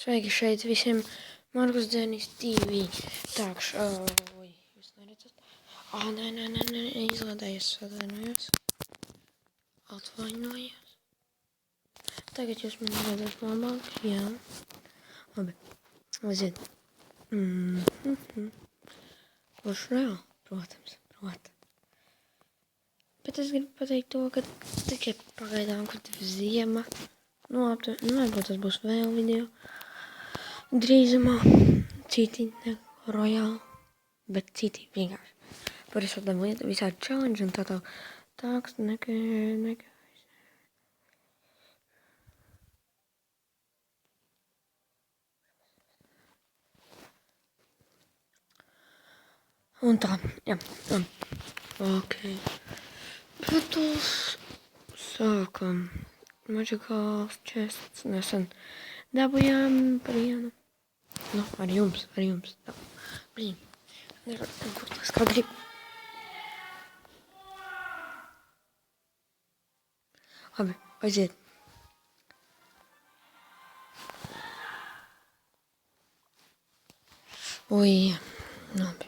Sveiki šeit visiem Markus Dzēnis TV. Tākš, oi, jūs neredzat? Nē, izlādējies, atvainojos. Tagad jūs man redzat labāk, jā. Labi, aiziet. Būs reāli, protams. Bet es gribu pateikt to, ka tikai pagaidām, kad ir ziema, varbūt tas būs vēl video. Drīzumā citi rojāli, bet citi vienkārši par visādām lietām, visādi challenge un tā tāks nekā. Un tā, jā, ok. Bet sākam. Magical chests nesen dabujām par vienu. Nu, ar jums. Tā. Blīn, nevar gurtās kā grib. Labi, aiziet. Oi, labi.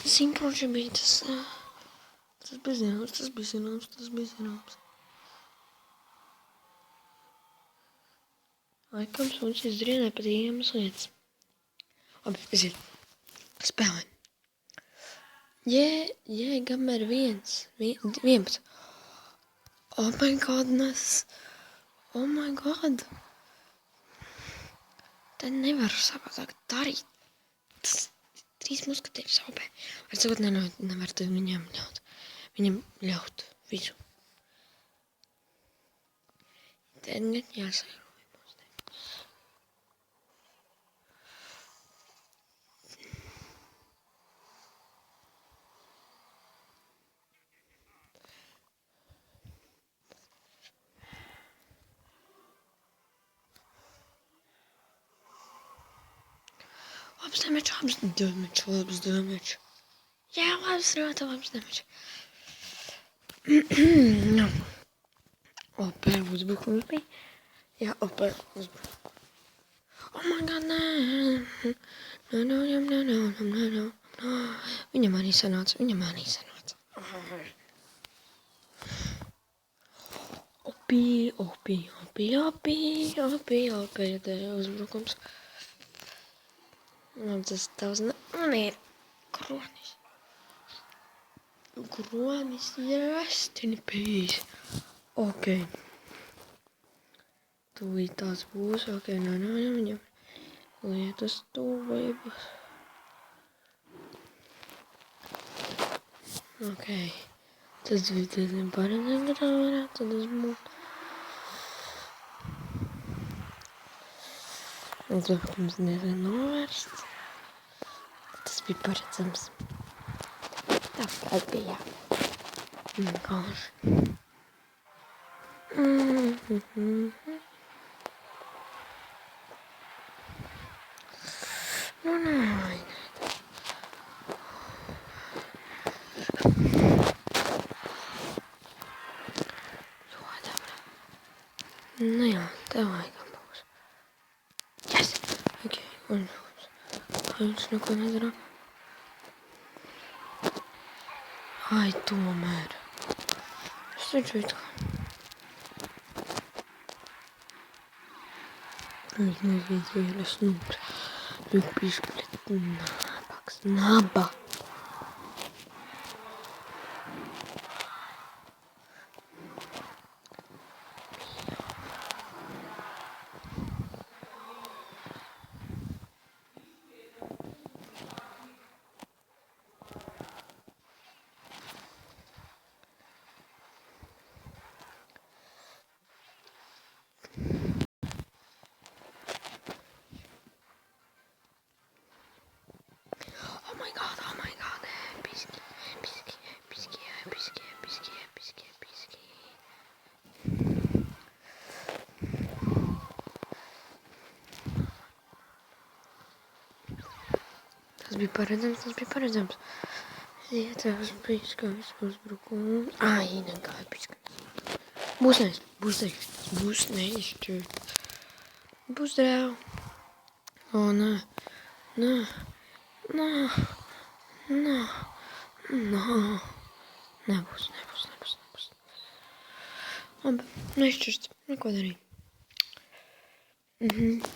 Simproši bija tas bija zināms. Laikam suns izdarīja nepatīkamas lietas. Labi, aiziet. Spēlēm. Gammer 11. Oh my god. Te nevaru savādāk darīt. Tas 3 muskatieši saupē. Ar sakot, nevar viņam ļaut visu. Te gan jāsairoja mums te. Labs damage. Jā, labs damage. OP uzbrukums bija. Jā, OP uzbrukums. Oh my god, nē. No. Viņam arī sanāca. OP, te uzbrukums. Tas tavs man ir kronis, rest in peace. Ok. Tūlīt tās būs, ok, viņam lietas tuvības. Ok. Tas bija paredzēt, ka tā varētu tas būt. Uzbrukums diezgan novērsts. Tas bija paredzams. Tāpēc bija vienkārši. Nu jā, tev laikam būs. Yes! Ok, un viņš neko nedara. Ai, tomēr. Es taču it kā. Es nezinu, es nūks. Ļoti pišķiet naba. Oh my god, piski. Tas bija paredzams. Ietvērs piskais uzbrukums. Ai, nekāda piskais. Būs teiks. Būs neizšķirt. Būs drēv. O, nē. Nē. Nē. Nē. Nē. Nebūs. Labi, neizšķirts. Neko darīt.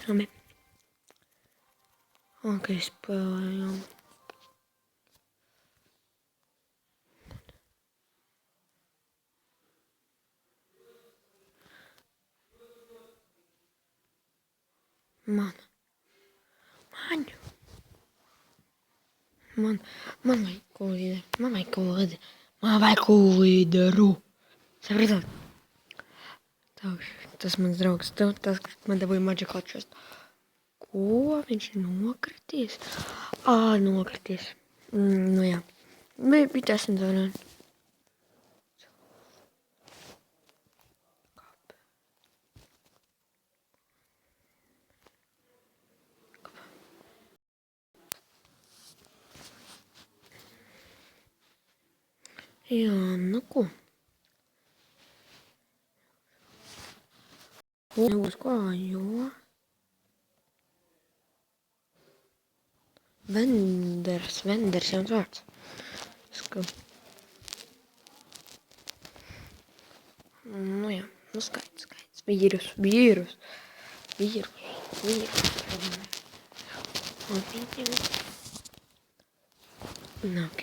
Labi. Ok, spēlējam. Man vajag ko līderu. Man vajag ko līderu. Sapratat? Tas mans draugs, tas man dabūja Magical Chest. Ko? Viņš ir nokrities? Nokrities. Nu jā. Bija taisnība varianti. Jā, nu ko? Nebūs ko, jo... Venders, jauns vārds. Nu jā, nu skaidrs. Vīrus. Ok.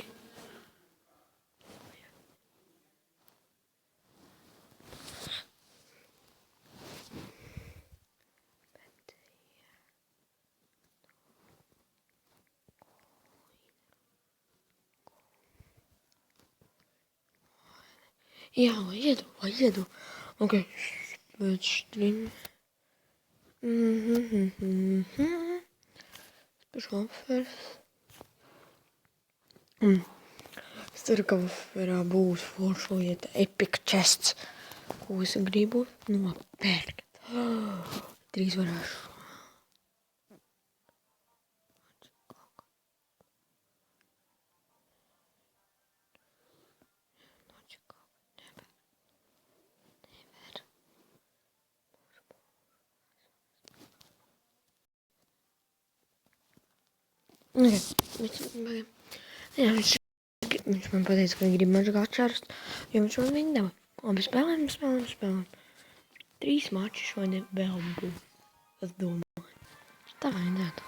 Jā, iedu. Ok, pēc trim. Special offers. Es ceru, ka offerā būs forša lieta Epic Chests, ko es gribu nopērkt. Drīz varēšu. Viņš man pateica, ka grib Magical Chest, jo viņš man viņu deva. Labi, spēlējam. 3 mači šodien vēl būs, es domāju. Tā vajadzētu.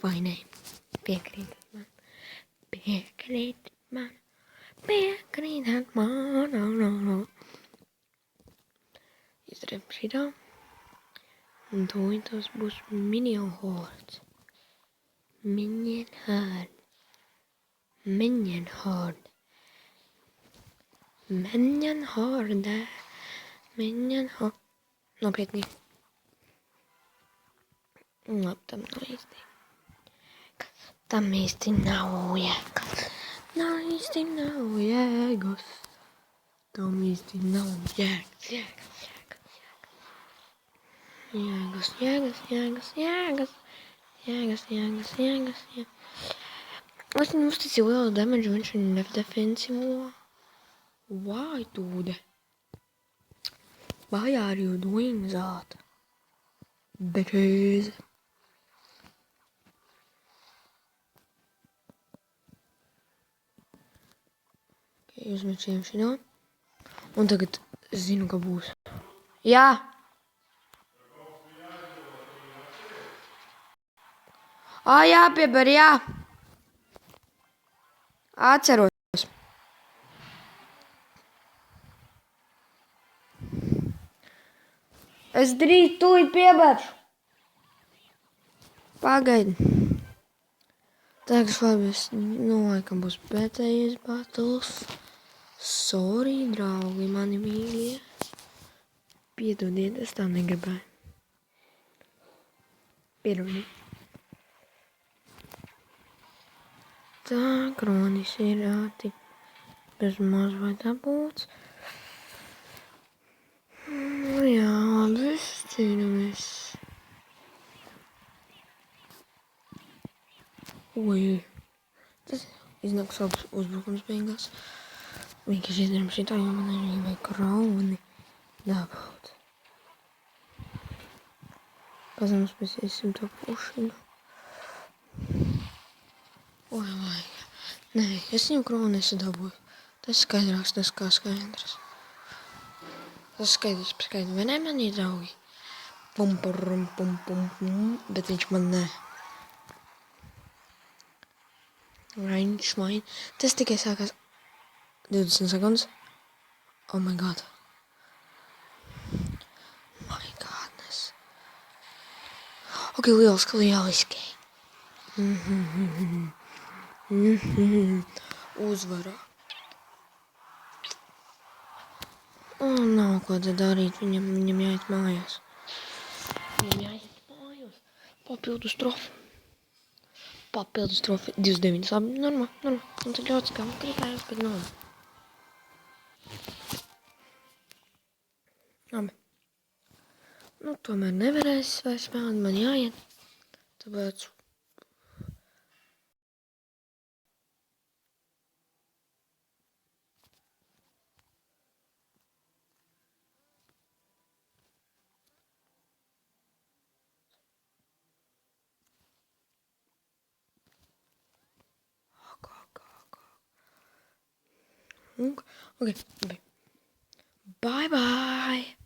Vai ne? Piekrītat man. Izdarām šitā. Un tūlīt būs Minion Horde. Nopietni. Labi, tam īsti nav jēgas. Es viņam uzticīju lielu damage, viņš viņu nedefensivo. Why, dude? Why are you doing that? Bitches. Ok, uzmečījām šitā. Un tagad es zinu, ka būs. Jā! Jāpieber, jā! Atceros. Es drīz tūlīt pieberšu. Pagaidi. Tagad labi, es laikam būs pēdējais battles. Sorry, draugi, mani mīļie. Piedodiet, es tā negribēju. Piedodiet. Tā, kronis ir tik bez maz vai dabūts. Jā, viss cīnamies. Oi, tas iznāk savs uzbrukums beigās. Vienkārši izdarām šitā, jo man arī vajag krauni. dabūt. Pazem uzspēsīsim to pušanu. Oi. Nē, es viņu kronu nesadabūju. Tas skaidrāks, tas kā skaidrs. Tas skaidrs par skaidru. Vai ne, mani draugi? Pum, bet viņš man ne. Range mine. Tas tikai sākās 20 sekundes. Oh my god. My godness. Ok, lieliski. Uzvara. Nav ko te darīt. Viņam jāiet mājās. Papildus trofi. 29. Labi, normāli. Un tad ļoti skam kritējos, bet normāli. Labi. Tomēr nevarēs vairs spēlēt, man jāiet. Tāpēc... Okay. Bye.